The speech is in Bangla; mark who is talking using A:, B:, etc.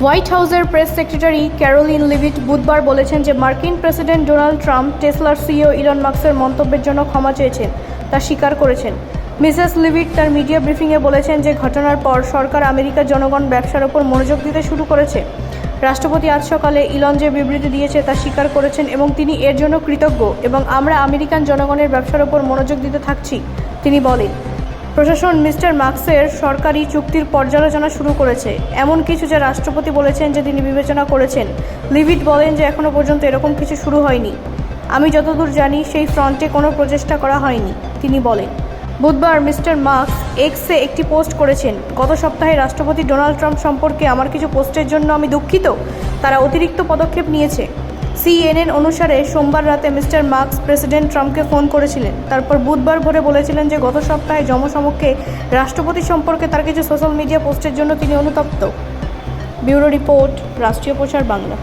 A: হোয়াইট হাউসের প্রেস সেক্রেটারি ক্যারোলিন লিভিট বুধবার বলেছেন যে মার্কিন প্রেসিডেন্ট ডোনাল্ড ট্রাম্প টেসলার সিইও ইলন মাস্কের মন্তব্যের জন্য ক্ষমা চেয়েছেন, তা স্বীকার করেছেন। মিসেস লিভিট তার মিডিয়া ব্রিফিংয়ে বলেছেন যে ঘটনার পর সরকার আমেরিকার জনগণ ব্যবসার ওপর মনোযোগ দিতে শুরু করেছে। রাষ্ট্রপতি আজ সকালে ইলন যে বিবৃতি দিয়েছে তা স্বীকার করেছেন এবং তিনি এর জন্য কৃতজ্ঞ এবং আমরা আমেরিকান জনগণের ব্যবসার ওপর মনোযোগ দিতে থাকছি। তিনি বলেন, প্রশাসন মিস্টার মাস্কের সরকারি চুক্তির পর্যালোচনা শুরু করেছে, এমন কিছু যা রাষ্ট্রপতি বলেছেন যে তিনি বিবেচনা করেছেন। লিভিট বলেন যে এখনও পর্যন্ত এরকম কিছু শুরু হয়নি। আমি যতদূর জানি সেই ফ্রন্টে কোনো প্রচেষ্টা করা হয়নি, তিনি বলেন। বুধবার মিস্টার মাস্ক এক্সে একটি পোস্ট করেছেন, গত সপ্তাহে রাষ্ট্রপতি ডোনাল্ড ট্রাম্প সম্পর্কে আমার কিছু পোস্টের জন্য আমি দুঃখিত, তারা অতিরিক্ত পদক্ষেপ নিয়েছে। CNN অনুসারে সোমবার রাতে মিস্টার মাস্ক প্রেসিডেন্ট ট্রাম্পকে ফোন করেছিলেন, তারপর বুধবার ভোরে বলেছিলেন যে গত সপ্তাহে জনসমক্ষে রাষ্ট্রপতি সম্পর্কে তার কিছু সোশ্যাল মিডিয়া পোস্টের জন্য তিনি অনুতপ্ত। ব্যুরো রিপোর্ট, রাষ্ট্রীয় প্রচার বাংলা।